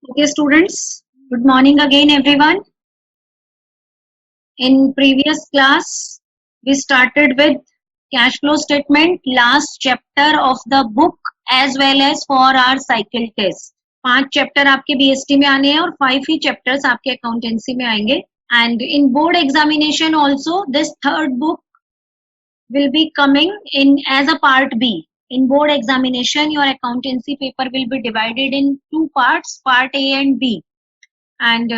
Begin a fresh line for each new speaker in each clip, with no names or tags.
Okay, students, good morning again, everyone. In previous class, we started with cash flow statement, last chapter of the book, as well as for our cycle test. 5 chapter आपके BST में आने हैं और 5 ही chapters आपके accountancy में आएंगे. And in board examination also, this third book will be coming in as a part B. In board examination, your accountancy paper will be divided in two parts, part A and B. And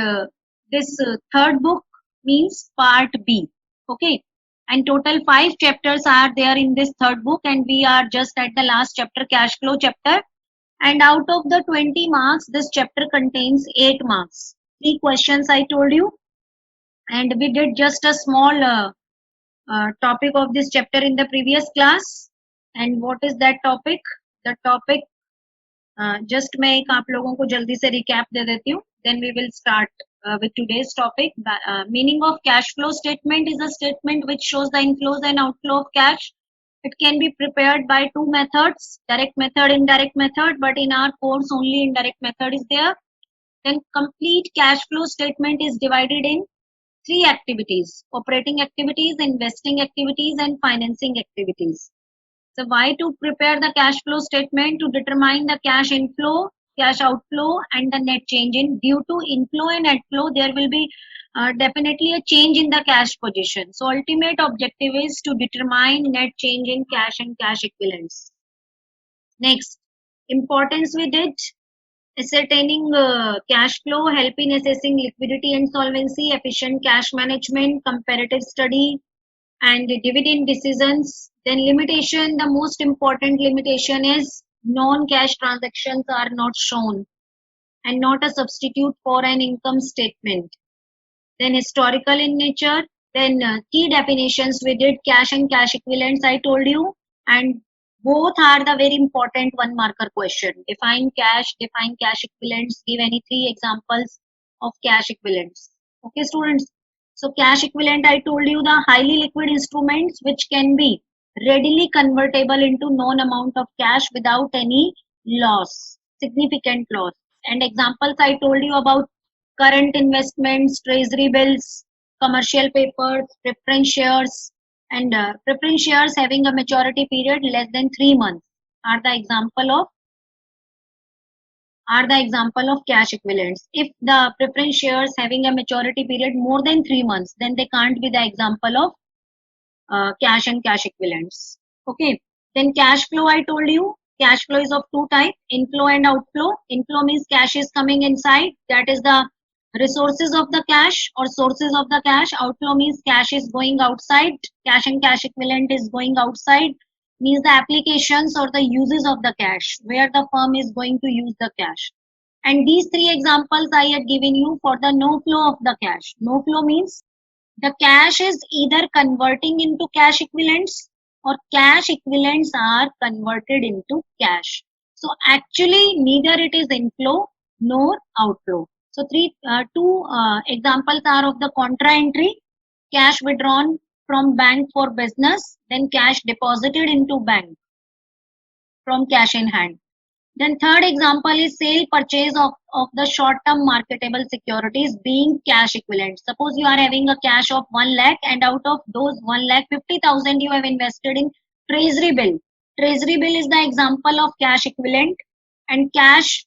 this third book means part B. Okay, and total 5 chapters are there in this third book, and we are just at the last chapter, cash flow chapter. And out of the 20 marks, this chapter contains 8 marks. 3 questions I told you, and we did just a small topic of this chapter in the previous class. And what is that topic? The topic, just मैं एक आप लोगों को जल्दी से recap दे देती हूँ. Then we will start with today's topic. Meaning of cash flow statement is a statement which shows the inflows and outflow of cash. It can be prepared by two methods, direct method, indirect method, but in our course only indirect method is there. Then complete cash flow statement is divided in 3 activities: operating activities, investing activities, and financing activities. So why to prepare the cash flow statement? To determine the cash inflow, cash outflow, and the net change in. Due to inflow and outflow, there will be definitely a change in the cash position. So ultimate objective is to determine net change in cash and cash equivalents. Next, importance we did. Ascertaining cash flow, help in assessing liquidity and solvency, efficient cash management, comparative study, and dividend decisions. Then limitation, the most important limitation is non-cash transactions are not shown and not a substitute for an income statement. Then historical in nature. Then key definitions we did, cash and cash equivalents I told you, and both are the very important one marker question. Define cash equivalents, give any 3 examples of cash equivalents. Okay, students. So cash equivalent, I told you, the highly liquid instruments which can be readily convertible into known amount of cash without any loss, significant loss. And examples I told you about current investments, treasury bills, commercial papers, preference shares, and preference shares having a maturity period less than 3 months are the example of cash equivalents. If the preference shares having a maturity period more than 3 months, then they can't be the example of cash and cash equivalents. Okay. Then cash flow, I told you, cash flow is of 2 types, inflow and outflow. Inflow means cash is coming inside, that is the resources of the cash or sources of the cash. Outflow means cash is going outside, cash and cash equivalent is going outside, means the applications or the uses of the cash, where the firm is going to use the cash. And these 3 examples I had given you for the no flow of the cash. No flow means the cash is either converting into cash equivalents or cash equivalents are converted into cash. So actually neither it is inflow nor outflow. So two examples are of the contra entry, cash withdrawn from bank for business, then cash deposited into bank from cash in hand. Then third example is sale purchase of the short-term marketable securities being cash equivalent. Suppose you are having a cash of 1 lakh and out of those 1 lakh 50,000 you have invested in treasury bill. Treasury bill is the example of cash equivalent, and cash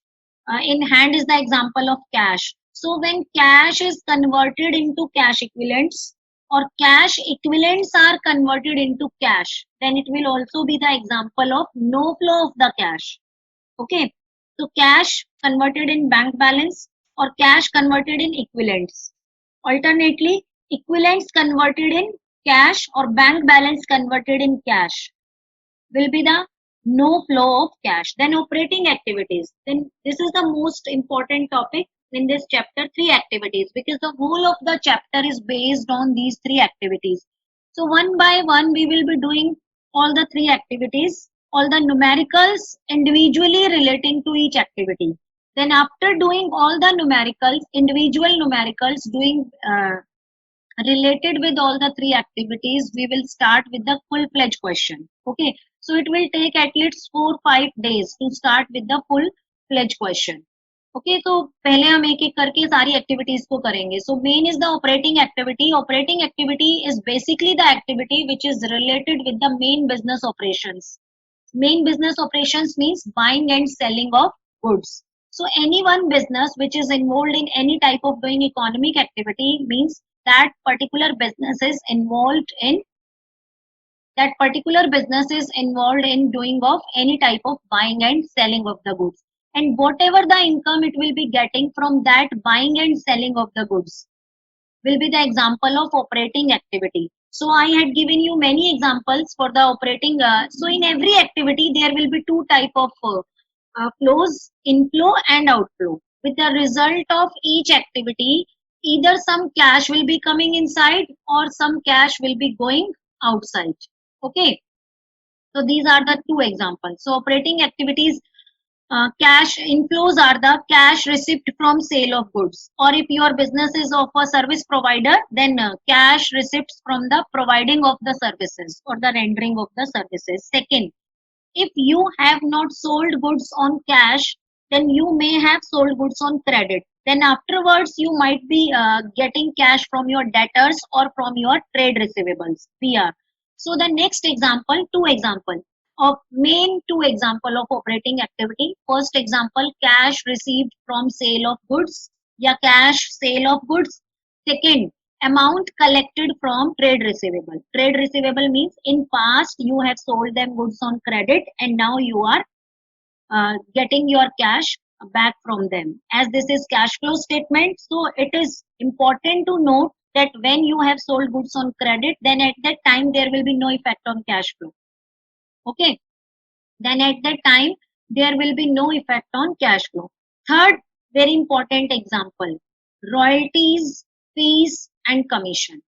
in hand is the example of cash. So when cash is converted into cash equivalents or cash equivalents are converted into cash, then it will also be the example of no flow of the cash. Okay, so cash converted in bank balance or cash converted in equivalents. Alternately, equivalents converted in cash or bank balance converted in cash will be the no flow of cash. Then operating activities. Then this is the most important topic in this chapter, 3 activities, because the whole of the chapter is based on these 3 activities. So one by one we will be doing all the 3 activities, all the numericals individually relating to each activity. Then after doing all the numericals, individual numericals doing related with all the 3 activities, we will start with the full-fledged question. Okay, so it will take at least 4-5 days to start with the full-fledged question. Okay, तो पहले हम एक एक करके सारी activities को करेंगे. So main is the operating activity. Operating activity is basically the activity which is related with the main business operations. Main business operations means buying and selling of goods. So any one business which is involved in any type of doing economic activity means that particular business is involved in doing of any type of buying and selling of the goods, and whatever the income it will be getting from that buying and selling of the goods will be the example of operating activity. So I had given you many examples for the operating. So in every activity there will be two type of flows, inflow and outflow. With the result of each activity, either some cash will be coming inside or some cash will be going outside. Okay. So these are the two examples. So operating activities, cash inflows are the cash received from sale of goods, or if your business is of a service provider, then cash receipts from the providing of the services or the rendering of the services. Second, if you have not sold goods on cash, then you may have sold goods on credit. Then afterwards you might be getting cash from your debtors or from your trade receivables, PR. So the next example, two example of main two example of operating activity. First example, cash received from sale of goods, या cash sale of goods. Second, amount collected from trade receivable. Trade receivable means in past you have sold them goods on credit and now you are getting your cash back from them. As this is cash flow statement, so it is important to note that when you have sold goods on credit, then at that time there will be no effect on cash flow. Okay, then at that time there will be no effect on cash flow. Third very important example, royalties, fees and commission.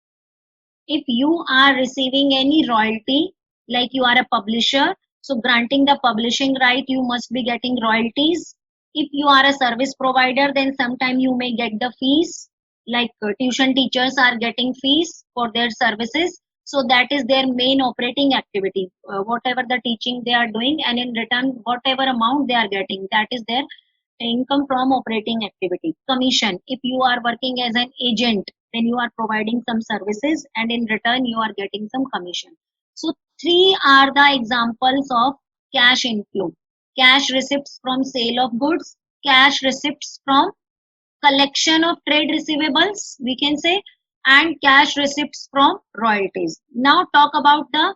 If you are receiving any royalty, like you are a publisher, so granting the publishing right, you must be getting royalties. If you are a service provider, then sometime you may get the fees, like tuition teachers are getting fees for their services. So that is their main operating activity, whatever the teaching they are doing, and in return whatever amount they are getting, that is their income from operating activity. Commission, if you are working as an agent, then you are providing some services and in return you are getting some commission. So three are the examples of cash inflow: cash receipts from sale of goods, cash receipts from collection of trade receivables, we can say, and cash receipts from royalties. Now talk about the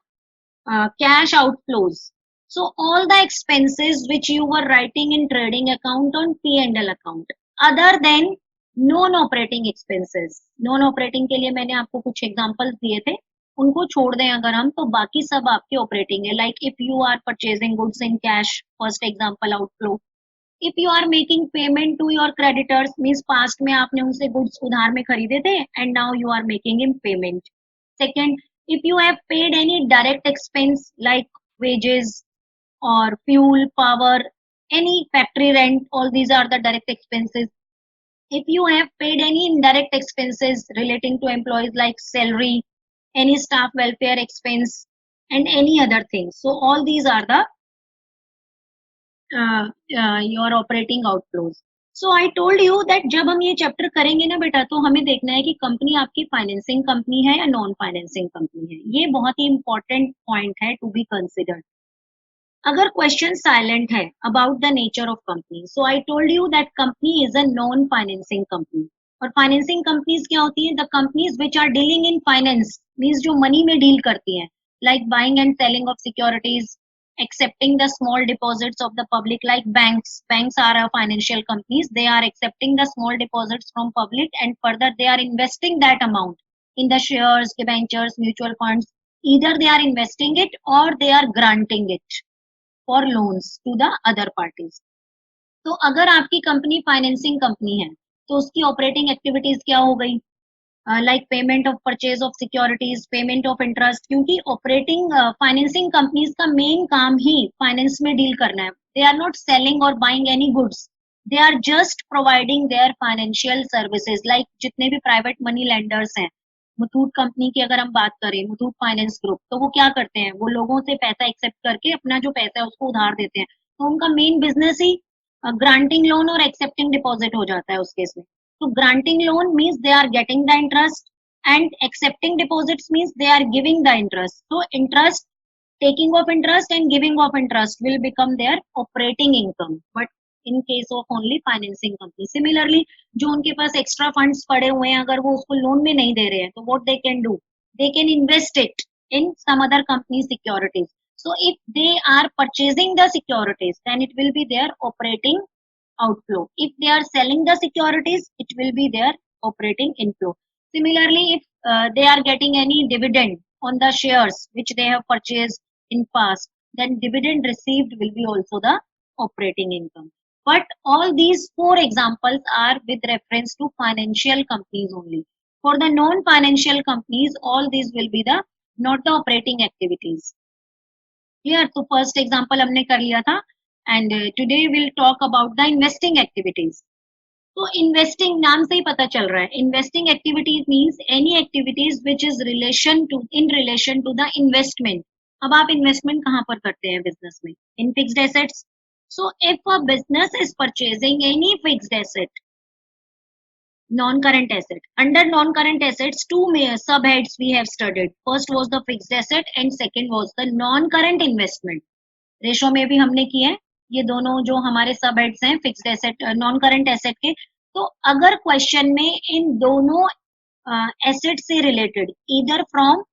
cash outflows. So all the expenses which you were writing in trading account on P&L account, other than non operating expenses. Non operating के लिए मैंने आपको कुछ examples दिए थे, उनको छोड़ दें अगर हम, तो बाकी सब आपके ऑपरेटिंग है. Like if you are purchasing goods in cash, first example outflow. If you are making payment to your creditors, means past में आपने उनसे गुड्स उधार में खरीदे थे and now you are making in payment. Second, if you have paid any direct expense like wages or fuel, power, any factory rent, all these are the direct expenses. If you have paid any indirect expenses relating to employees like salary, any staff welfare expense and any other things, so all these are the your operating outflows. So I told you that जब हम ये chapter करेंगे ना बेटा, तो हमें देखना है कि कंपनी आपकी फाइनेंसिंग कंपनी है या नॉन फाइनेंसिंग कंपनी है. ये बहुत ही इंपॉर्टेंट पॉइंट है टू बी कंसिडर्ड. अगर क्वेश्चन साइलेंट है about the nature of company, so I told you that company is a non financing company. और फाइनेंसिंग कंपनीज क्या होती है? The companies which are dealing in finance, means जो money में deal करती हैं, like buying and selling of securities, accepting the small deposits of the public, like banks. Banks are financial companies. They are accepting the small deposits from public and further they are investing that amount in the shares, debentures, mutual funds. Either they are investing it or they are granting it for loans to the other parties. तो अगर आपकी company financing company है तो उसकी operating activities क्या हो गई? Like payment of purchase of securities, payment of interest, क्योंकि ऑपरेटिंग फाइनेंसिंग कंपनीज का मेन काम ही फाइनेंस में डील करना है. दे आर नॉट सेलिंग और buying any goods, they are just providing their financial services. Like जितने भी प्राइवेट मनी लेंडर्स हैं, मुथूट कंपनी की अगर हम बात करें, मुथूट फाइनेंस ग्रुप, तो वो क्या करते हैं? वो लोगों से पैसा एक्सेप्ट करके अपना जो पैसा है उसको उधार देते हैं. तो उनका मेन बिजनेस ही ग्रांटिंग लोन और एक्सेप्टिंग डिपॉजिट हो जाता है उस केस में. तो granting loan means they are getting the interest and accepting deposits means they are giving the interest. So interest, taking of interest and giving of interest will become their operating income. But in case of only financing company, similarly जो उनके पास extra funds पड़े हुए हैं अगर वो उसको loan में नहीं दे रहे हैं तो what they can do, they can invest it in some other company securities. So if they are purchasing the securities then it will be their operating outflow. If they are selling the securities it will be their operating inflow. Similarly, if they are getting any dividend on the shares which they have purchased in past, then dividend received will be also the operating income. But all these four examples are with reference to financial companies only. For the non-financial companies, all these will be the not the operating activities. Clear? तो first example हमने कर लिया था and today we'll talk about the investing activities. तो investing नाम से ही पता चल रहा है investing activities means any activities which is in relation to the investment. अब आप इन्वेस्टमेंट कहाँ पर करते हैं बिजनेस में? In fixed assets. So if a business is purchasing any fixed asset, non current asset, under non current assets two subheads we have studied. First was the fixed asset and second was the non current investment. Ratio में भी हमने किए हैं ये दोनों जो हमारे सब हेड्स हैं fixed asset non current asset के. तो अगर क्वेश्चन में इन दोनों एसेट से related either from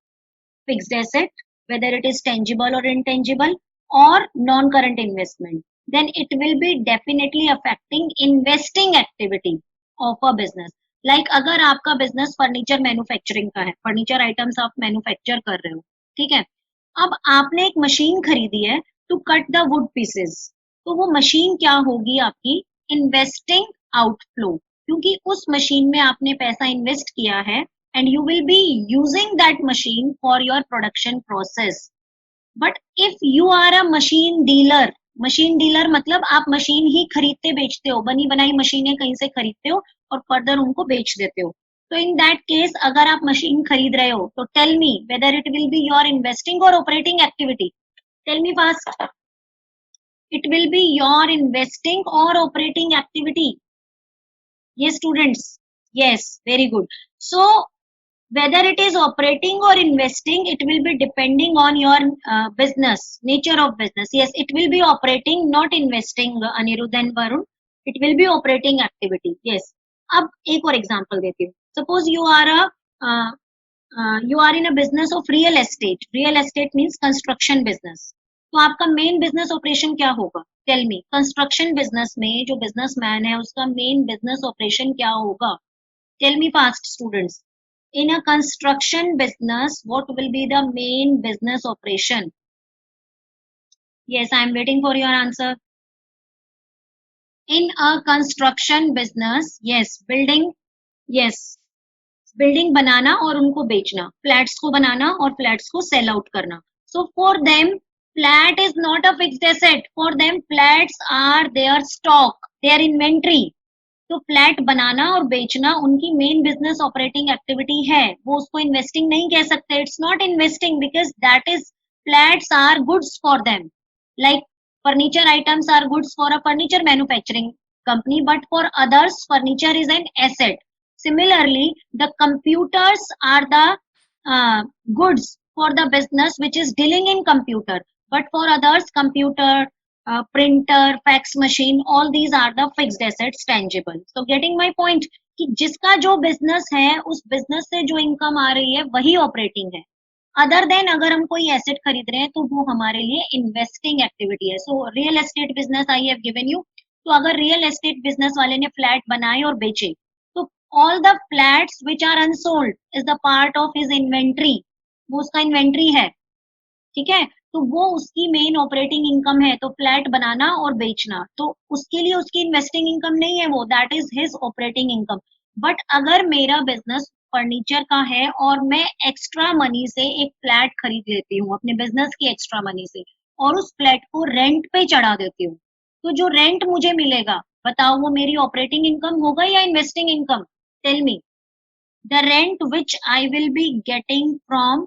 fixed asset whether it is tangible और इनटेंजिबल और non current investment, then it will be definitely affecting investing activity of a business. Like अगर आपका बिजनेस फर्नीचर मैन्युफैक्चरिंग का है, फर्नीचर आइटम्स आप manufacture कर रहे हो, ठीक है. अब आपने एक मशीन खरीदी है to cut the wood pieces, तो वो मशीन क्या होगी आपकी? इन्वेस्टिंग आउटफ्लो, क्योंकि उस मशीन में आपने पैसा इन्वेस्ट किया है and you will be using that machine for your production process. But if you are a machine dealer मतलब आप मशीन ही खरीदते बेचते हो, बनी बनाई मशीनें कहीं से खरीदते हो और फर्दर उनको बेच देते हो. तो इन दैट केस अगर आप मशीन खरीद रहे हो तो tell me whether it will be your investing और operating activity. Tell me fast. It will be your investing or operating activity. Yes students, yes, very good. So whether it is operating or investing, it will be depending on your business, nature of business. Yes, it will be operating, not investing, Anirudh and Varun. It will be operating activity. Yes. अब एक और example देती हूँ. Suppose you are in a business of real estate. Real estate means construction business. तो आपका main business operation क्या होगा? Tell मी. Construction business में जो बिजनेसमैन है उसका मेन बिजनेस ऑपरेशन क्या होगा? Tell me fast students. In a construction business, what will be the main business operation? Yes, I am waiting for your answer. In a construction business, yes, building बनाना और उनको बेचना, flats को बनाना और flats को sell out करना. So for them, flat is not a fixed asset. For them, flats are their stock, their inventory. तो flat बनाना और बेचना उनकी मेन बिजनेस ऑपरेटिंग एक्टिविटी है. वो उसको इन्वेस्टिंग नहीं कह सकते. It's not investing because that is flats are goods for them. Like furniture items are goods for a furniture manufacturing company, but for others furniture is an asset. Similarly, the computers are the goods for the business which is dealing in computer, but for others computer, printer, fax machine, all these are the fixed assets, tangible. So getting my point कि जिसका जो business है उस business से जो income आ रही है वही ऑपरेटिंग है. अदर देन अगर हम कोई एसेट खरीद रहे हैं तो वो हमारे लिए इन्वेस्टिंग एक्टिविटी है. So real estate business I have given you. तो अगर रियल एस्टेट बिजनेस वाले ने फ्लैट बनाए और बेचे तो all the flats which are unsold is the part of his inventory. वो उसका इन्वेंट्री है, ठीक है. तो वो उसकी मेन ऑपरेटिंग इनकम है. तो फ्लैट बनाना और बेचना तो उसके लिए उसकी इन्वेस्टिंग इनकम नहीं है, वो that is his operating income. But अगर मेरा बिजनेस फर्नीचर का है और मैं एक्स्ट्रा मनी से एक फ्लैट खरीद लेती हूँ अपने बिजनेस की एक्स्ट्रा मनी से और उस फ्लैट को रेंट पे चढ़ा देती हूँ, तो जो रेंट मुझे मिलेगा बताओ वो मेरी ऑपरेटिंग इनकम होगा या investing income? Tell me. The rent which I will be getting from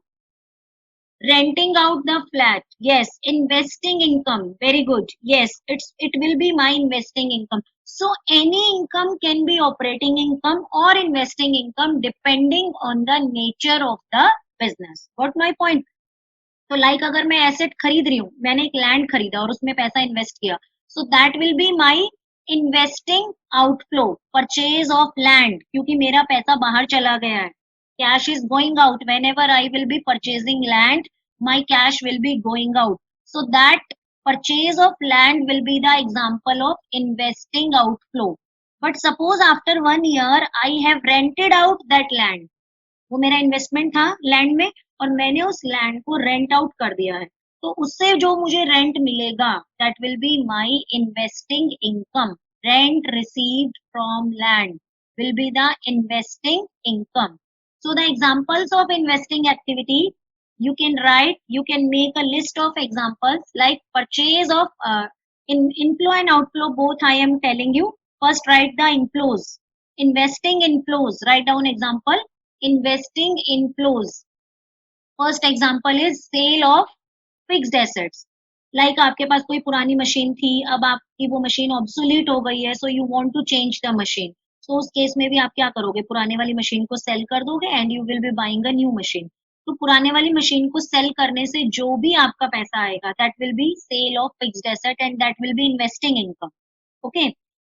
renting out the flat, yes. Investing income, very good, yes, it will be my investing income. So any income can be operating income or investing income depending on the nature of the business. Got my point? तो like अगर मैं asset खरीद रही हूँ, मैंने एक land खरीदा और उसमें पैसा इन्वेस्ट किया, so that will be my investing outflow, purchase of land, क्योंकि मेरा पैसा बाहर चला गया है, cash is going out when ever I will B purchasing land, my cash will be going out, so that purchase of land will be the example of investing outflow. But suppose after 1 year I have rented out that land, वो मेरा investment था land में और मैंने उस land को rent out कर दिया है, तो उससे जो मुझे रेंट मिलेगा that will be my investing income, rent received from land will be the investing income. So the examples of investing activity, you can write, you can make a list of examples like purchase of inflow and outflow, both I am telling you. First write the inflows, investing inflows, write down example, investing inflows. First example is sale of fixed assets. Like आपके पास कोई पुरानी machine थी, अब आपकी वो machine obsolete हो गई है, so you want to change the machine, so उस केस में भी आप क्या करोगे, पुराने वाली मशीन को सेल कर दोगे and you will B buying a new machine. तो पुराने वाली मशीन को सेल करने से जो भी आपका पैसा आएगा that will be sale of fixed asset and that will be investing income. Okay,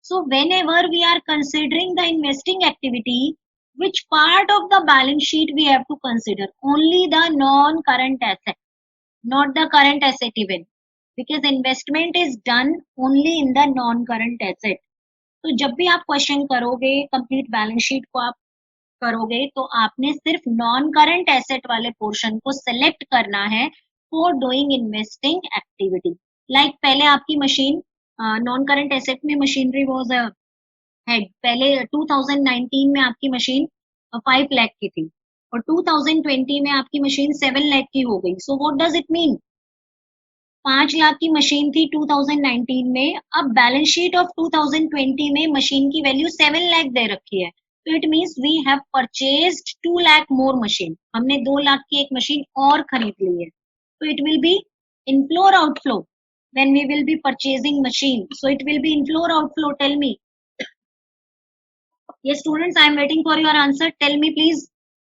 so whenever we are considering the investing activity, which part of the balance sheet we have to consider? Only the non-current asset, not the current asset even, because investment is done only in the non-current asset. तो जब भी आप question करोगे, complete balance sheet को आप करोगे, तो आपने सिर्फ नॉन करंट एसेट वाले पोर्शन को सेलेक्ट करना है for doing investing activity. Like पहले आपकी मशीन नॉन करंट एसेट में मशीनरी वाज हेड, पहले 2019 में आपकी मशीन 5 लाख की थी और 2020 में आपकी मशीन 7 लाख की हो गई. So what does it mean? 5 lakh की मशीन थी 2019 में, अब बैलेंस शीट ऑफ 2020 में मशीन की वैल्यू 7 लाख दे रखी है, तो it means we have purchased 2 lakh more machine, हमने 2 लाख की एक मशीन और खरीद ली है. तो इट विल बी इनफ्लो और outflow when we will be purchasing machine, so it will be inflow or outflow, tell me. Yes students, I am waiting for your answer, tell me please.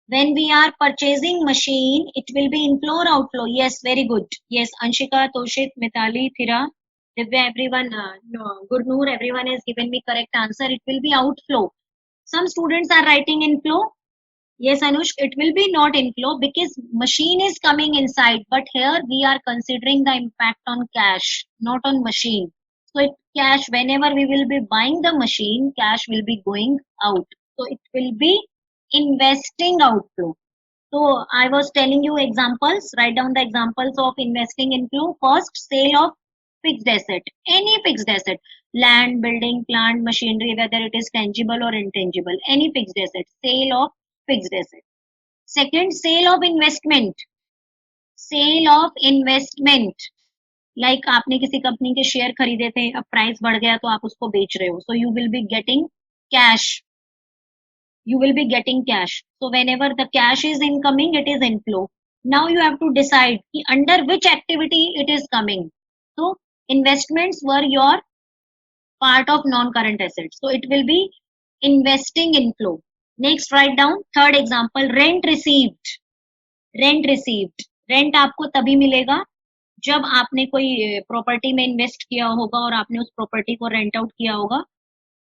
When we are purchasing machine, it will be inflow or outflow? Yes, very good. Yes, Anshika, Toshit, Mitali, Thira, Divya, everyone, no, Gurnoor, everyone has given me correct answer. It will be outflow. Some students are writing inflow. Yes, Anush, it will be not inflow because machine is coming inside, but here we are considering the impact on cash, not on machine. So it cash, whenever we will be buying the machine, cash will be going out. So it will be investing outflow. So I was telling you examples, write down the examples of investing inflow. First, sale of fixed asset, any fixed asset, land, building, plant, machinery, whether it is tangible or intangible, any fixed asset, sale of fixed asset. Second, sale of investment, sale of investment. Like आपने किसी company के share खरीदे थे, अब price बढ़ गया तो आप उसको बेच रहे हो, so you will be getting cash, you will be getting cash. So whenever the cash is incoming, it is inflow. Now you have to decide कि under which activity it is coming. So investments were your part of non-current assets, so it will be investing inflow. Next, write down third example, rent received. Rent received, rent आपको तभी मिलेगा जब आपने कोई property में invest किया होगा और आपने उस प्रॉपर्टी को रेंट आउट किया होगा.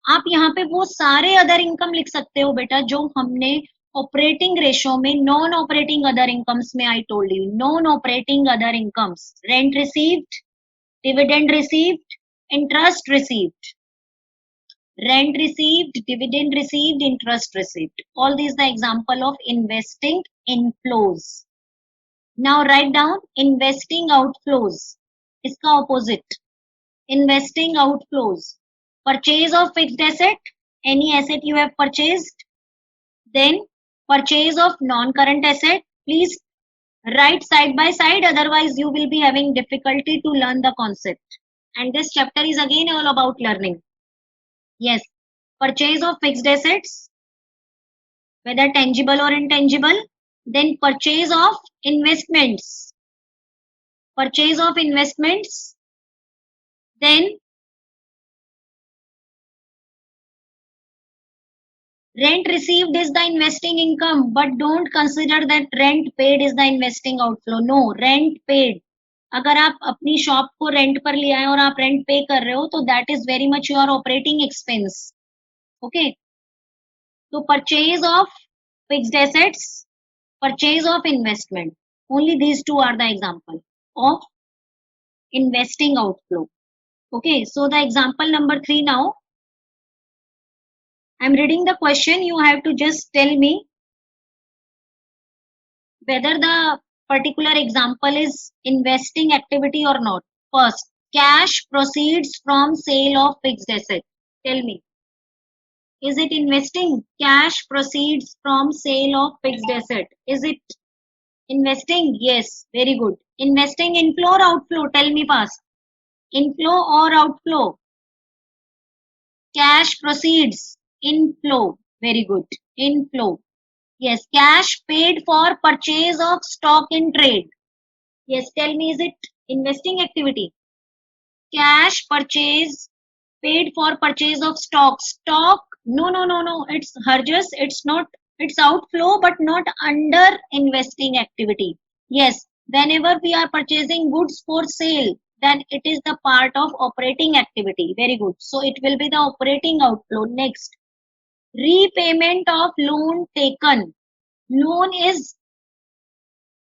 आप यहाँ पे वो सारे अदर इनकम लिख सकते हो बेटा जो हमने ऑपरेटिंग रेशियो में नॉन ऑपरेटिंग अदर इनकम्स में, आई told you non operating other incomes, rent received, dividend received, interest received, rent received, dividend received, interest received. All these the example of investing inflows. Now write down investing outflows. इसका opposite. Investing outflows. Purchase of fixed asset. Any asset you have purchased. Then purchase of non-current asset. Please write side by side. Otherwise you will be having difficulty to learn the concept. And this chapter is again all about learning. Yes, purchase of fixed assets, whether tangible or intangible. Then purchase of investments, purchase of investments, then rent received is the investing income, but don't consider that rent paid is the investing outflow. No, rent paid. अगर आप अपनी shop को rent पर लिया है और आप rent पे कर रहे हो तो that is very much your operating expense. Okay, तो purchase of fixed assets, purchase of investment, only these two are the example of investing outflow. Okay, so the example number 3 now. I'm reading the question. You have to just tell me whether the particular example is investing activity or not. First, cash proceeds from sale of fixed asset. Tell me, is it investing? Cash proceeds from sale of fixed asset. Is it investing? Yes, very good. Investing inflow or outflow? Tell me fast. Inflow or outflow? Cash proceeds. Inflow. Very good. Inflow. Yes. Cash paid for purchase of stock in trade. Yes. Tell me, is it investing activity? Cash purchase paid for purchase of stock. Stock. No, no, no, no. It's Harjas. It's not. It's outflow, but not under investing activity. Yes. Whenever we are purchasing goods for sale, then it is the part of operating activity. Very good. So it will be the operating outflow. Next, repayment of loan taken. Loan is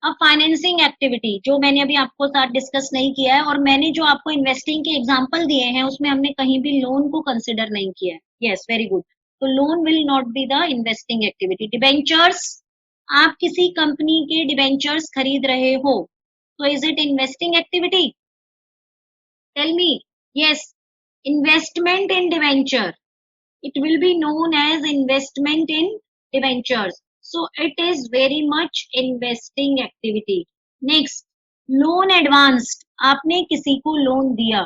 a financing activity, जो मैंने अभी आपको साथ discuss नहीं किया है, और मैंने जो आपको इन्वेस्टिंग के एग्जांपल दिए हैं उसमें हमने कहीं भी लोन को कंसिडर नहीं किया है. Yes, very good. तो loan will not be the investing activity. Debentures, आप किसी कंपनी के डिबेंचर्स खरीद रहे हो, तो is it investing activity? Tell me. Yes, investment in debenture, it will be known as investment in debentures. So it is very much investing activity. Next, loan advanced. आपने किसी को लोन दिया.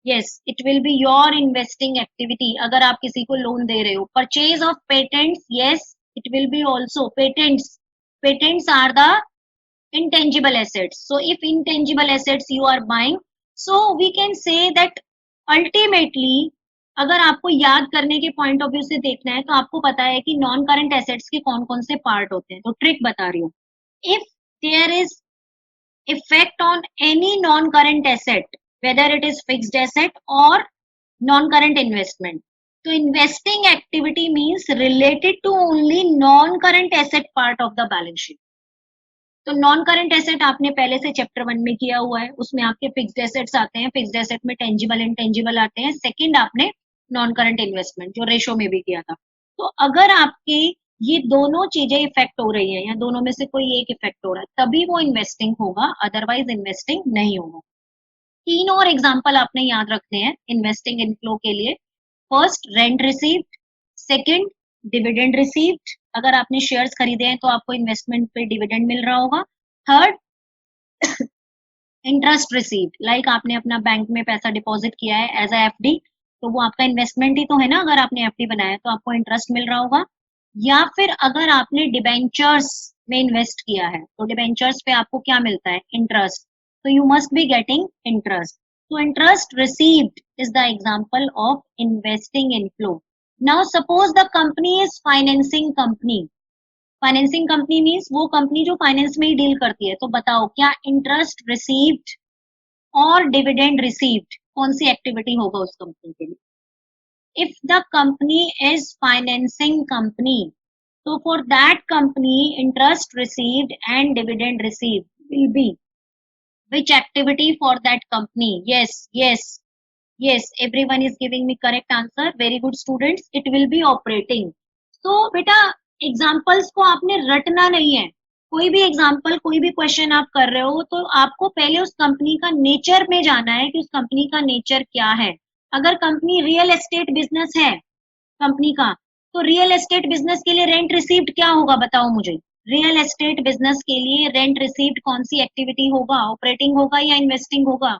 Yes, it will be your investing activity. अगर आप किसी को loan दे रहे हो. Purchase of patents. Yes, it will be also patents. Patents are the intangible assets. So if intangible assets you are buying, so we can say that ultimately, अगर आपको याद करने के पॉइंट ऑफ व्यू से देखना है तो आपको पता है कि नॉन करंट एसेट्स के कौन कौन से पार्ट होते हैं. तो ट्रिक बता रही हूँ. If there is effect on any non current asset, whether it is fixed asset और नॉन करंट इन्वेस्टमेंट, तो investing activity means related to only non current asset part of the balance sheet. तो non current asset आपने पहले से chapter 1 में किया हुआ है, उसमें आपके फिक्स्ड एसेट्स आते हैं. फिक्स्ड एसेट में टेंजिबल इंटेंजिबल आते हैं. सेकंड आपने नॉन करंट इन्वेस्टमेंट जो रेशो में भी किया था. तो अगर आपके ये दोनों चीजें इफेक्ट हो रही है या दोनों में से कोई एक इफेक्ट हो रहा है, तभी वो इन्वेस्टिंग होगा, अदरवाइज इन्वेस्टिंग नहीं होगा. 3 और एग्जाम्पल आपने याद रखने हैं इन्वेस्टिंग इनफ्लो के लिए. First, rent received. Second, dividend received. अगर आपने शेयर्स खरीदे हैं तो आपको इन्वेस्टमेंट पे डिविडेंड मिल रहा होगा. थर्ड, इंटरेस्ट रिसीव्ड, लाइक आपने अपना बैंक में पैसा डिपॉजिट किया है एज अ एफडी, तो वो आपका इन्वेस्टमेंट ही तो है ना. अगर आपने एफडी बनाया तो आपको इंटरेस्ट मिल रहा होगा. या फिर अगर आपने डिबेंचर्स में इन्वेस्ट किया है तो डिबेंचर्स पे आपको क्या मिलता है? इंटरेस्ट. तो you must be getting interest. तो interest received is the example of investing inflow. Now suppose the company is financing company. Financing company means वो कंपनी जो फाइनेंस में ही डील करती है. तो बताओ, क्या इंटरेस्ट रिसीव्ड और डिविडेंड रिसीव्ड कौन सी एक्टिविटी होगा उस कंपनी के लिए? If the company is financing company, so for that company interest received and dividend received will be which activity for that company? Yes, yes, yes, everyone is giving me correct answer. Very good students, it will be operating. So बेटा examples को आपने रटना नहीं है. कोई भी example, कोई भी क्वेश्चन आप कर रहे हो तो आपको पहले उस कंपनी का नेचर में जाना है कि उस कंपनी का नेचर क्या है. अगर कंपनी रियल एस्टेट बिजनेस है कंपनी का, तो रियल एस्टेट बिजनेस के लिए रेंट रिसीव्ड क्या होगा? बताओ मुझे. रियल एस्टेट बिजनेस के लिए रेंट रिसीव्ड कौन सी एक्टिविटी होगा? ऑपरेटिंग होगा या इन्वेस्टिंग होगा?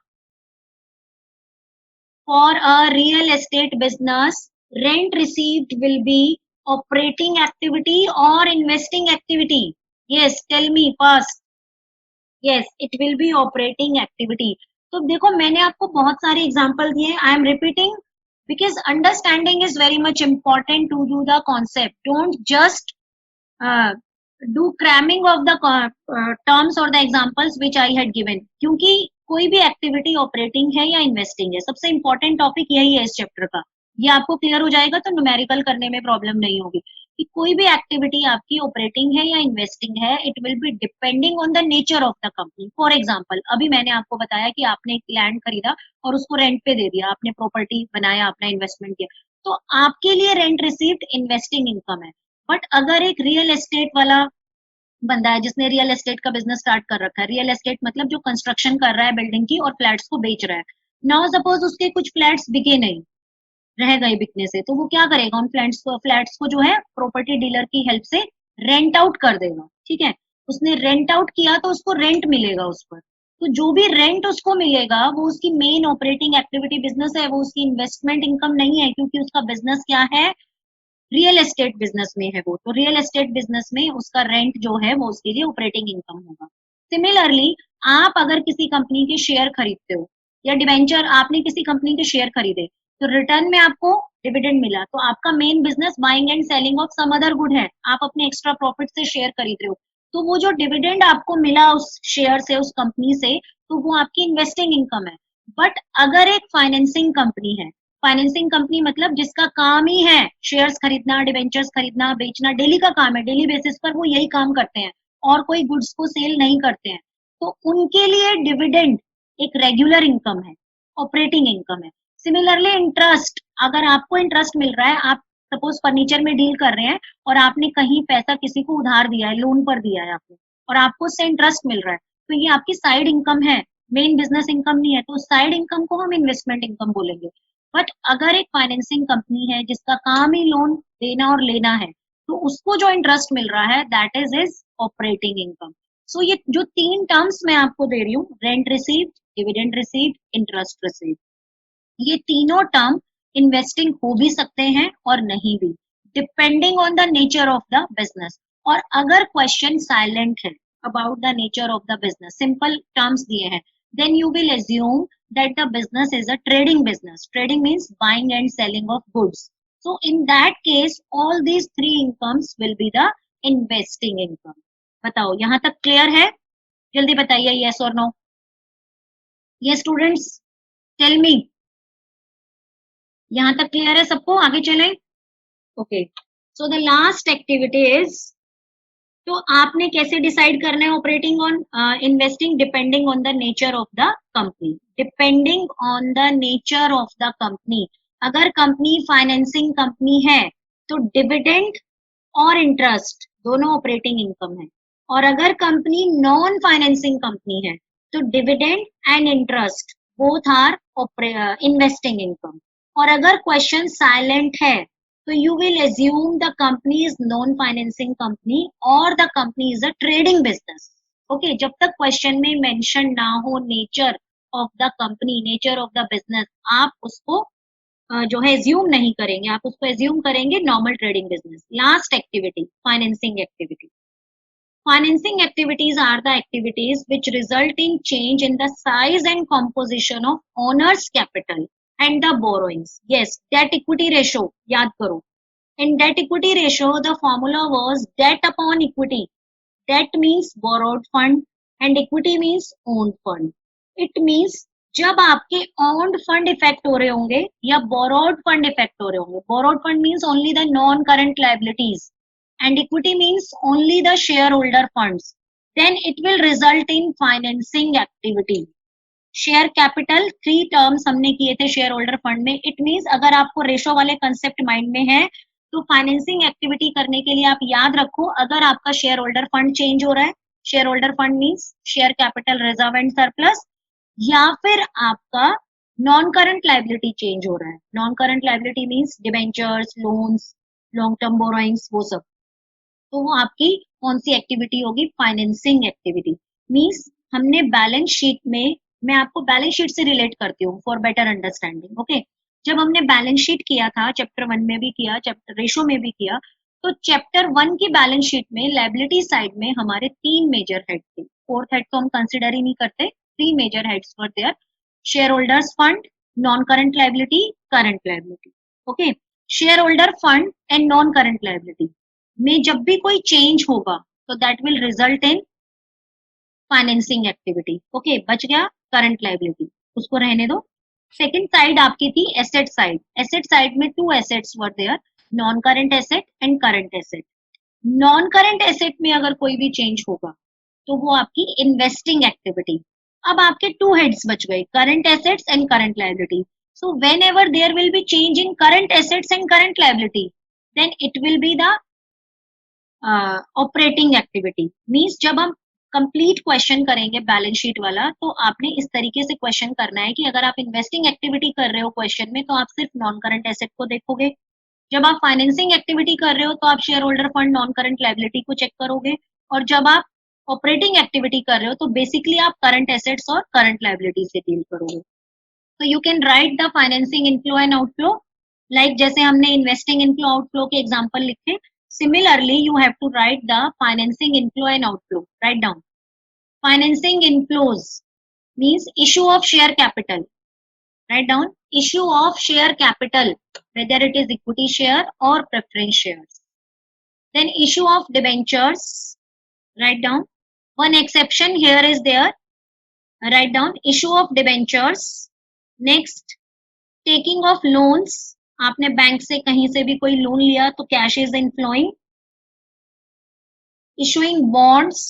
For a real estate business, rent received will be operating activity or investing activity. Yes, tell me fast. Yes, it will be operating activity. तो देखो मैंने आपको बहुत सारे एग्जांपल दिए, I am repeating because understanding is very much important to do the concept. Don't just do cramming of the terms और the examples which I had given, क्योंकि कोई भी एक्टिविटी ऑपरेटिंग है या इन्वेस्टिंग है, सबसे इंपॉर्टेंट टॉपिक यही है इस चैप्टर का। ये आपको क्लियर हो जाएगा तो न्यूमेरिकल करने में प्रॉब्लम नहीं होगी कि कोई भी एक्टिविटी आपकी ऑपरेटिंग है या इन्वेस्टिंग है, it will be depending on the nature of the company. For example अभी मैंने आपको बताया कि आपने एक लैंड खरीदा और उसको रेंट पे दे दिया, आपने प्रॉपर्टी बनाया, अपना इन्वेस्टमेंट किया, तो आपके लिए रेंट रिसीव्ड इन्वेस्टिंग इनकम है। बट अगर एक रियल एस्टेट वाला बंदा है जिसने रियल एस्टेट का बिजनेस स्टार्ट कर रखा है, रियल एस्टेट मतलब जो कंस्ट्रक्शन कर रहा है बिल्डिंग की और फ्लैट्स को बेच रहा है, नाउ सपोज उसके कुछ फ्लैट्स बिके नहीं, रह गए बिकने से, तो वो क्या करेगा, उन फ्लैट्स को जो है प्रॉपर्टी डीलर की हेल्प से रेंट आउट कर देगा। ठीक है, उसने रेंट आउट किया तो उसको रेंट मिलेगा उस पर, तो जो भी रेंट उसको मिलेगा वो उसकी मेन ऑपरेटिंग एक्टिविटी बिजनेस है, वो उसकी इन्वेस्टमेंट इनकम नहीं है, क्योंकि उसका बिजनेस क्या है, रियल एस्टेट बिजनेस में है वो, तो रियल एस्टेट बिजनेस में उसका रेंट जो है वो उसके लिए ऑपरेटिंग इनकम होगा। सिमिलरली आप अगर किसी कंपनी के शेयर खरीदते हो या डिवेंचर, आपने किसी कंपनी के शेयर खरीदे तो रिटर्न में आपको डिविडेंड मिला, तो आपका main business buying and selling of some other good है, आप अपने एक्स्ट्रा प्रॉफिट से शेयर खरीद रहे हो, तो वो जो डिविडेंड आपको मिला उस शेयर से, उस कंपनी से, तो वो आपकी इन्वेस्टिंग इनकम है। बट अगर एक फाइनेंसिंग कंपनी है, फाइनेंसिंग कंपनी मतलब जिसका काम ही है शेयर्स खरीदना, डिवेंचर्स खरीदना, बेचना, डेली का काम है, डेली बेसिस पर वो यही काम करते हैं और कोई गुड्स को सेल नहीं करते हैं, तो उनके लिए डिविडेंड एक रेगुलर इनकम है, ऑपरेटिंग इनकम है। सिमिलरली इंटरेस्ट, अगर आपको इंटरेस्ट मिल रहा है, आप सपोज फर्नीचर में डील कर रहे हैं और आपने कहीं पैसा किसी को उधार दिया है, लोन पर दिया है आपने, और आपको उससे इंटरेस्ट मिल रहा है, तो ये आपकी साइड इनकम है, मेन बिजनेस इनकम नहीं है, तो साइड इनकम को हम इन्वेस्टमेंट इनकम बोलेंगे। बट अगर एक फाइनेंसिंग कंपनी है जिसका काम ही लोन देना और लेना है, तो उसको जो इंटरेस्ट मिल रहा है that is is operating income. So ये जो तीन टर्म्स मैं आपको दे रही हूँ, rent received, dividend received, interest received, ये तीनों टर्म इन्वेस्टिंग हो भी सकते हैं और नहीं भी, depending on the nature of the business. और अगर क्वेश्चन साइलेंट है about the nature of the business, simple terms दिए हैं, then you will assume that the business is a trading business. Trading means buying and selling of goods. So in that case, all these three incomes will be the investing income. बताओ यहाँ तक clear है? जल्दी बताइए yes or no. ये students tell me, यहाँ तक clear है सबको? आगे चलें। Okay, so the last activity is, तो आपने कैसे डिसाइड करना है operating on investing, depending on the nature of the company, depending on the nature of the company. अगर कंपनी फाइनेंसिंग कंपनी है तो डिविडेंड और इंटरेस्ट दोनों ऑपरेटिंग इनकम है, और अगर कंपनी नॉन फाइनेंसिंग कंपनी है तो dividend and interest both are investing income. और अगर क्वेश्चन साइलेंट है तो you will assume the company is non-financing company or the company is a trading business. Okay, जब तक क्वेश्चन में मेंशन ना हो nature of the company, nature of the business, आप उसको जो है एज्यूम नहीं करेंगे, आप उसको एज्यूम करेंगे normal trading business. Last activity, financing activity. Financing activities are the activities which result in change in the size and composition of owner's capital and the borrowings. Yes, debt equity ratio, याद करो। In debt equity ratio, the formula was debt upon equity. Debt means borrowed fund and equity means owned fund. It means जब आपके owned fund effect हो रहे होंगे या borrowed fund effect हो रहे होंगे, borrowed fund means only the non-current liabilities and equity means only the shareholder funds, then it will result in financing activity. Share capital, three terms हमने किए थे शेयर होल्डर फंड में। It means अगर आपको ratio वाले concept mind में है तो फाइनेंसिंग एक्टिविटी करने के लिए आप याद रखो, अगर आपका शेयर होल्डर फंड चेंज हो रहा है, share holder fund means share capital reserve and surplus, या फिर आपका नॉन करंट लाइबिलिटी चेंज हो रहा है। Non current liability means debentures, loans, long term borrowings, वो सब, तो वो आपकी कौन सी एक्टिविटी होगी? Financing activity. मींस हमने बैलेंस शीट में, मैं आपको बैलेंस शीट से रिलेट करती हूँ फॉर बेटर अंडरस्टैंडिंग। ओके, जब हमने बैलेंस शीट किया था, चैप्टर 1 में भी किया, चैप्टर रेशो में भी किया, तो चैप्टर 1 की बैलेंस शीट में लायबिलिटी साइड में हमारे तीन मेजर हेड थे। फोर्थ हेड तो हम कंसिडर ही नहीं करते. 3 major heads were there. Share holders fund, non current liability, current liability. Okay, share holder fund and non current liability में जब भी कोई चेंज होगा तो that will result in financing activity. Okay, बच गया करंट लायबिलिटी, उसको रहने दो. सेकंड साइड आपकी थी एसेट साइड. एसेट साइड में 2 assets were there, non current asset and current asset. Non current asset में अगर कोई भी चेंज होगा तो वो आपकी इन्वेस्टिंग एक्टिविटी. अब आपके 2 हेड्स बच गए, current assets and current liability. So whenever there will be change in current assets and current liability, then it will be the operating activity. Means जब हम कंप्लीट क्वेश्चन करेंगे balance sheet वाला तो आपने इस तरीके से क्वेश्चन करना है कि अगर आप इन्वेस्टिंग एक्टिविटी कर रहे हो क्वेश्चन में तो आप सिर्फ नॉन करंट एसेट को देखोगे. जब आप फाइनेंसिंग एक्टिविटी कर रहे हो तो आप share holder fund, non current liability को चेक करोगे. और जब आप ऑपरेटिंग एक्टिविटी कर रहे हो तो बेसिकली आप करंट एसेट्स और करंट लायबिलिटी से डील करोगे. तो you can write the financing inflow and outflow like जैसे हमने इन्वेस्टिंग इनफ्लो आउटफ्लो के एग्जांपल लिखे. Similarly, you have to write the financing inflow and outflow. Write down. Financing inflows means issue of share capital. Write down issue of share capital, whether it is equity share or preference shares. Then issue of debentures. Write down. One exception here is there. Write down issue of debentures. Next, taking of loans. आपने bank से कहीं से भी कोई loan लिया तो cash is inflowing. Issuing bonds.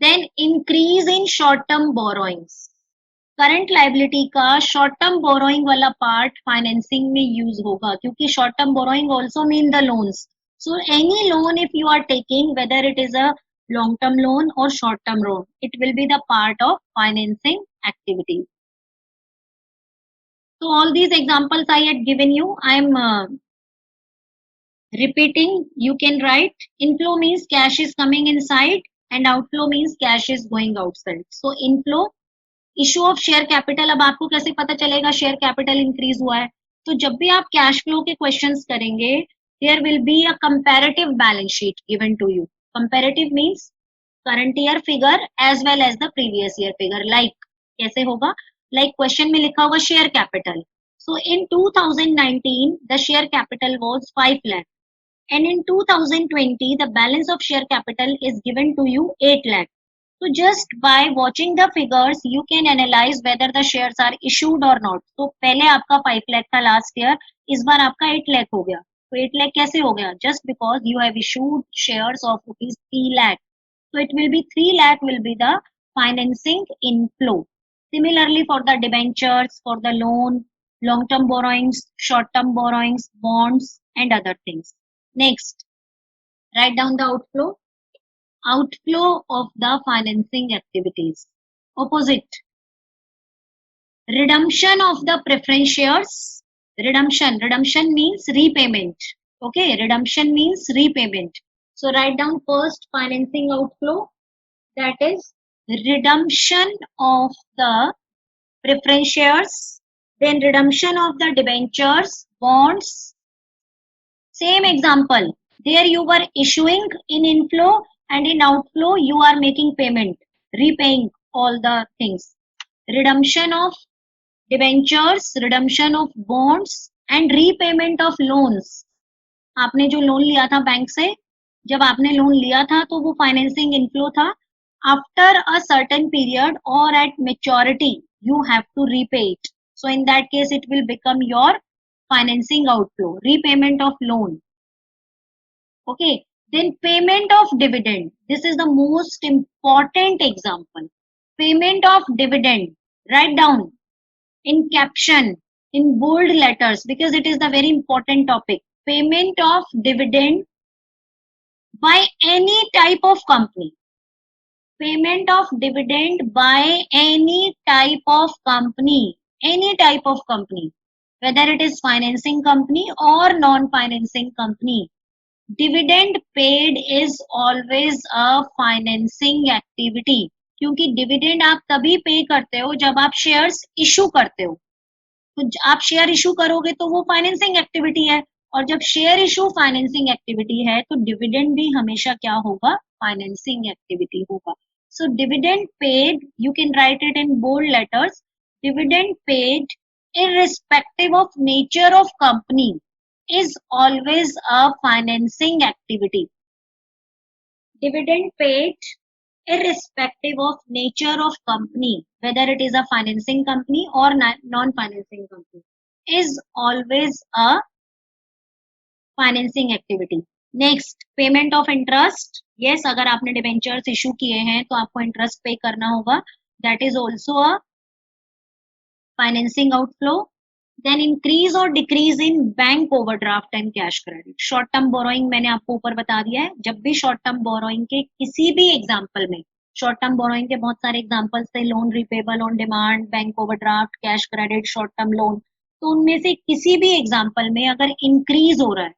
Then increase in short term borrowings. Current liability का short term borrowing वाला पार्ट फाइनेंसिंग में यूज होगा क्योंकि short term borrowing also mean the loans. So any loan if you are taking whether it is a long term loan or short term loan, it will be the part of financing activity. So all these examples I had given you, I am repeating. You can write inflow means cash is coming inside and outflow means cash is going outside. So inflow, issue of share capital. अब आपको कैसे पता चलेगा share capital increase हुआ है? तो जब भी आप कैश फ्लो के क्वेश्चंस करेंगे there will be a comparative balance sheet given to you. Comparative means current year figure as well as the previous year figure. Like कैसे होगा? Like question में लिखा होगा share capital. So in 2019 the share capital was 5 lakh and in 2020 the balance of share capital is given to you 8 lakh. So just by watching the figures you can analyze whether the shares are issued or not. तो पहले आपका 5 lakh था last year, इस बार आपका 8 lakh हो गया. तो 8 lakh कैसे हो गया? Just because you have issued shares of rupees 3 lakh. So it will be 3 lakh will be the financing inflow. Similarly for the debentures, for the loan, long-term borrowings, short-term borrowings, bonds and other things. Next, write down the outflow. Outflow of the financing activities. Opposite. Redemption of the preference shares. Redemption means repayment. Okay, redemption means repayment. So write down first financing outflow, that is redemption of the preference shares, then redemption of the debentures, bonds. Same example, there you were issuing in inflow and in outflow you are making payment, repaying all the things. Redemption of debentures, redemption of bonds and repayment of loans. आपने जो loan लिया था bank से, जब आपने loan लिया था तो वो फाइनेंसिंग इनफ्लो था. आफ्टर अ सर्टेन पीरियड और at maturity you have to repay it. So in that case it will become your financing outflow, repayment of loan. Okay, then payment of dividend. This is the most important example. Payment of dividend, right down in caption in bold letters because it is the very important topic. Payment of dividend by any type of company. Payment of dividend by any type of company. Any type of company, whether it is financing company or non-financing company. Dividend paid is always a financing activity. क्योंकि dividend आप तभी पे करते हो जब आप shares issue करते हो. तो आप शेयर इशू करोगे तो वो फाइनेंसिंग एक्टिविटी है, और जब शेयर इशू फाइनेंसिंग एक्टिविटी है तो डिविडेंड भी हमेशा क्या होगा? फाइनेंसिंग एक्टिविटी होगा. So dividend paid, you can write it in bold letters. Dividend paid, irrespective of nature of company, is always a financing activity. Dividend paid, irrespective of nature of company, whether it is a financing company or non-financing company, is always a financing activity. Next, payment of interest. Yes, अगर आपने debentures issue किए हैं तो आपको interest pay करना होगा. That is also a financing outflow. Then increase और decrease in bank overdraft and cash credit. Short term borrowing मैंने आपको ऊपर बता दिया है. जब भी शॉर्ट टर्म बोरोइंग के किसी भी एग्जाम्पल में, शॉर्ट टर्म बोरोइंग के बहुत सारे एग्जाम्पल्स थे, loan repayable on demand, bank overdraft, cash credit, short term loan. तो उनमें से किसी भी एग्जाम्पल में अगर इंक्रीज हो रहा है,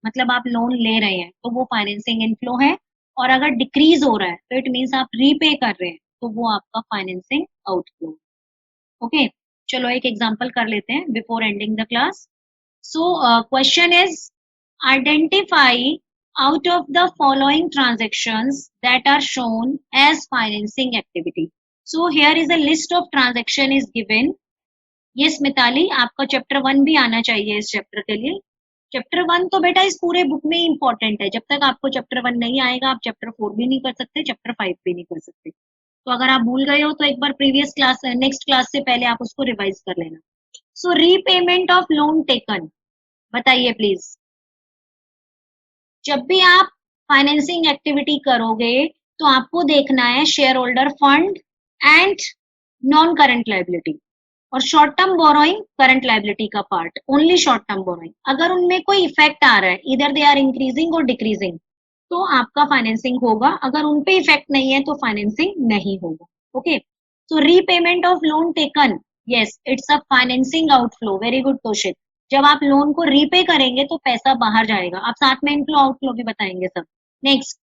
मतलब आप लोन ले रहे हैं, तो वो फाइनेंसिंग इनफ्लो है. और अगर डिक्रीज हो रहा है तो इट मीन्स आप रीपे कर रहे हैं, तो वो आपका फाइनेंसिंग आउटफ्लो. ओके, चलो एक एग्जांपल कर लेते हैं before ending the class. So question is, identify out of the following transactions that are shown as financing activity. So here is a list of transaction is given. Yes Mitali, आपका chapter 1 भी आना चाहिए इस chapter के लिए. Chapter 1 तो बेटा इस पूरे बुक में इंपॉर्टेंट है. जब तक आपको चैप्टर 1 नहीं आएगा, आप चैप्टर 4 भी नहीं कर सकते, चैप्टर 5 भी नहीं कर सकते. तो अगर आप भूल गए हो तो एक बार प्रीवियस क्लास, नेक्स्ट क्लास से पहले आप उसको रिवाइज कर लेना. सो रीपेमेंट ऑफ लोन टेकन, बताइए प्लीज. जब भी आप फाइनेंसिंग एक्टिविटी करोगे तो आपको देखना है share holder fund and non current liability. और short term borrowing current liability का पार्ट, ओनली शॉर्ट टर्म बोरोइंग. अगर उनमें कोई इफेक्ट आ रहा है, इधर दे आर इंक्रीजिंग और डिक्रीजिंग, तो आपका फाइनेंसिंग होगा. अगर उन पे इफेक्ट नहीं है तो फाइनेंसिंग नहीं होगा. Okay, so repayment of loan taken, yes it's a financing outflow. Very good question. जब आप लोन को रीपे करेंगे तो पैसा बाहर जाएगा. आप साथ में इनफ्लो आउटफ्लो भी बताएंगे सब. Next,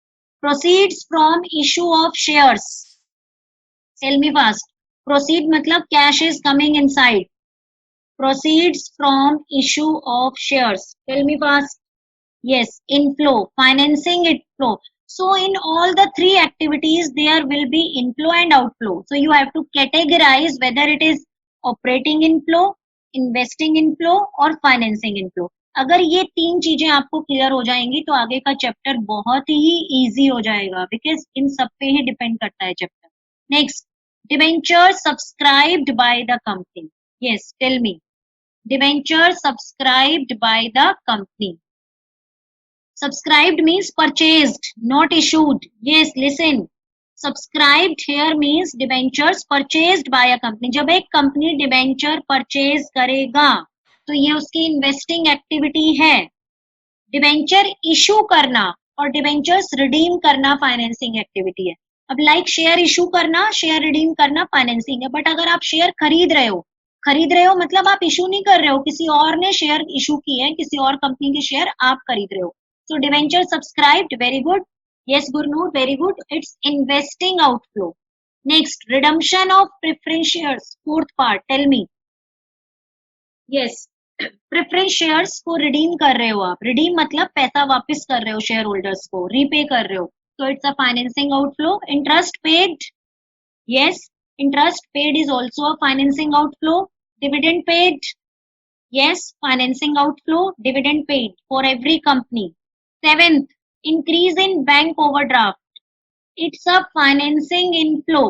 proceeds from issue of shares. Tell me fast. Proceed मतलब cash is coming inside. Proceeds from issue of shares. Tell me fast. Yes, inflow, financing inflow. So in all the three activities, there will be inflow and outflow. So you have to categorize whether it is operating inflow, investing inflow और financing inflow. अगर ये तीन चीजें आपको clear हो जाएंगी तो आगे का चैप्टर बहुत ही इजी हो जाएगा, बिकॉज इन सब पे ही डिपेंड करता है chapter. Next, debenture subscribed by the company. Yes, tell me. Debenture subscribed by the company. Subscribed means purchased, not issued. Yes, listen. Subscribed here means debentures purchased by a company. जब एक company debenture purchase करेगा तो ये उसकी investing activity है. Debenture issue करना और debentures redeem करना फाइनेंसिंग एक्टिविटी है. अब लाइक शेयर इशू करना, शेयर रिडीम करना फाइनेंसिंग है. बट अगर आप शेयर खरीद रहे हो मतलब आप इशू नहीं कर रहे हो, किसी और ने शेयर इशू किए हैं, किसी और कंपनी के शेयर आप खरीद रहे हो. So debenture subscribed. Very good. Yes Gurnoor, very good. It's investing outflow. Next, redemption of preference shares. Fourth part, tell me. Yes, preference shares को रिडीम कर रहे हो आप. रिडीम मतलब पैसा वापस कर रहे हो शेयर होल्डर्स को, रीपे कर रहे हो. तो it's a financing outflow. Interest paid, yes, interest paid is also a financing outflow. Dividend paid, yes, financing outflow. Dividend paid for every company. Seventh, increase in bank overdraft, it's a financing inflow.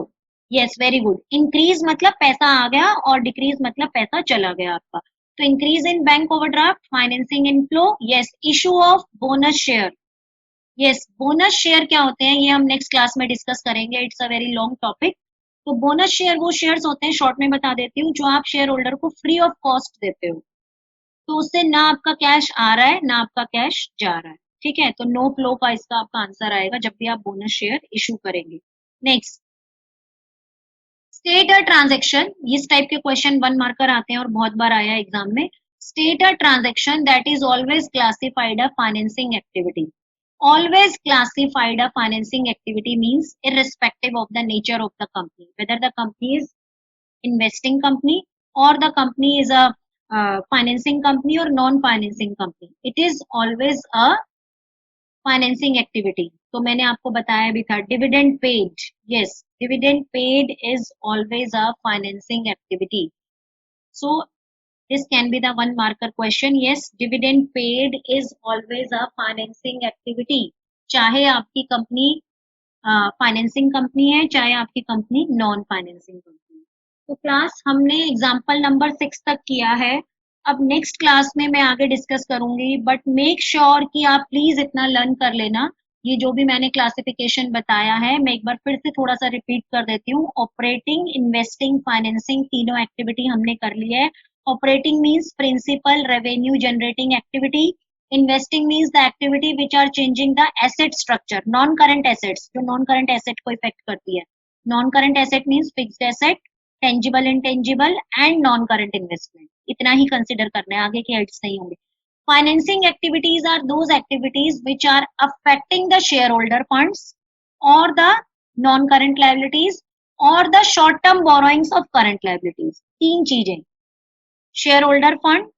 Yes, very good. Increase मतलब पैसा आ गया और decrease मतलब पैसा चला गया आपका. तो increase in bank overdraft, financing inflow. Yes, issue of bonus share. Yes, bonus share क्या होते हैं ये हम next class में discuss करेंगे. It's a very long topic. तो बोनस शेयर वो शेयर्स होते हैं, शॉर्ट में बता देती हूँ, जो आप शेयर होल्डर को फ्री ऑफ कॉस्ट देते हो. तो उससे ना आपका कैश आ रहा है ना आपका कैश जा रहा है. ठीक है, तो नो फ्लो का इसका आपका आंसर आएगा जब भी आप बोनस शेयर इशू करेंगे. Next, state a transaction. इस टाइप के क्वेश्चन 1 मार्कर आते हैं और बहुत बार आया एग्जाम में. State a transaction that is always classified a financing activity. Always classified a financing activity means irrespective of the nature of the company, whether the company is investing company or the company is a financing company or non-financing company. It is always a financing activity, तो मैंने आपको बताया भी था dividend paid, yes dividend paid is always a financing activity. So this can be the one marker question. Yes, dividend paid is always a financing activity. चाहे आपकी company financing company है, चाहे आपकी कंपनी नॉन फाइनेंसिंग कंपनी है. तो class हमने example number 6 तक किया है. अब नेक्स्ट क्लास में मैं आगे डिस्कस करूंगी, बट मेक श्योर कि आप प्लीज इतना लर्न कर लेना. ये जो भी मैंने क्लासिफिकेशन बताया है, मैं एक बार फिर से थोड़ा सा रिपीट कर देती हूँ. ऑपरेटिंग, इन्वेस्टिंग, फाइनेंसिंग, तीनों एक्टिविटी हमने कर ली है. Operating means principal revenue generating activity. Investing means the activity which are changing the asset structure, non-current assets, जो non-current asset को इफेक्ट करती है. Non-current asset means fixed asset, tangible, intangible and non-current investment. इतना ही consider करना है, आगे के heads नहीं होंगे. Financing activities are those activities which are affecting the shareholder funds or the non-current liabilities or the short-term borrowings of current liabilities. तीन चीजें, shareholder fund,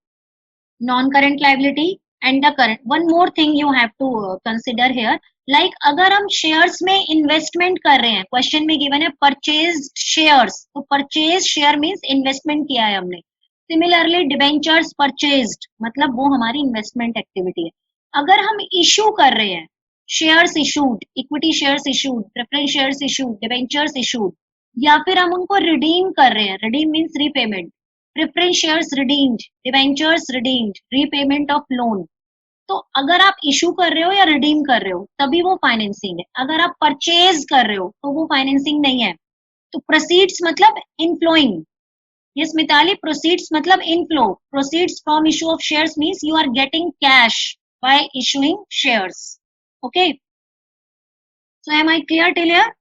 non-current liability and the current. One more thing you have to consider here, like अगर हम shares में investment कर रहे हैं, question में given है purchased shares, तो purchased share means investment किया है हमने. Similarly debentures purchased मतलब वो हमारी investment activity है. अगर हम issue कर रहे हैं, shares issued, equity shares issued, preference shares issued, debentures issued, या फिर हम उनको redeem कर रहे हैं, redeem means repayment, preference shares redeemed, debentures redeemed, repayment of loan. तो अगर आप इशू कर रहे हो या रिडीम कर रहे हो तभी वो फाइनेंसिंग है. अगर आप परचेज कर रहे हो तो वो फाइनेंसिंग नहीं है. तो प्रोसीड्स मतलब इनफ्लोइंग. यस मिताली, प्रोसीड्स मतलब inflow. Proceeds from issue of shares means you are getting cash by issuing shares. Okay, so am I clear till here?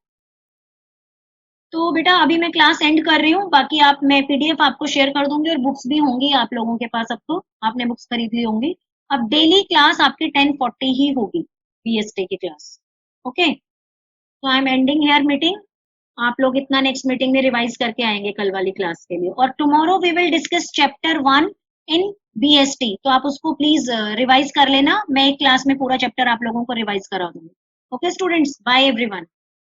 तो बेटा अभी मैं क्लास एंड कर रही हूँ. बाकी आप, मैं पीडीएफ आपको शेयर कर दूंगी और बुक्स भी होंगी आप लोगों के पास. अब तो आपने बुक्स खरीद ली होंगी. अब डेली क्लास आपकी 10:40 ही होगी, बीएसटी की क्लास. ओके, तो I am ending here meeting. आप लोग इतना नेक्स्ट मीटिंग में रिवाइज करके आएंगे कल वाली क्लास के लिए. और tomorrow we will discuss chapter 1 in BST, तो आप उसको प्लीज रिवाइज कर लेना. मैं एक क्लास में पूरा चैप्टर आप लोगों को रिवाइज करा दूंगी. Okay students, bye everyone.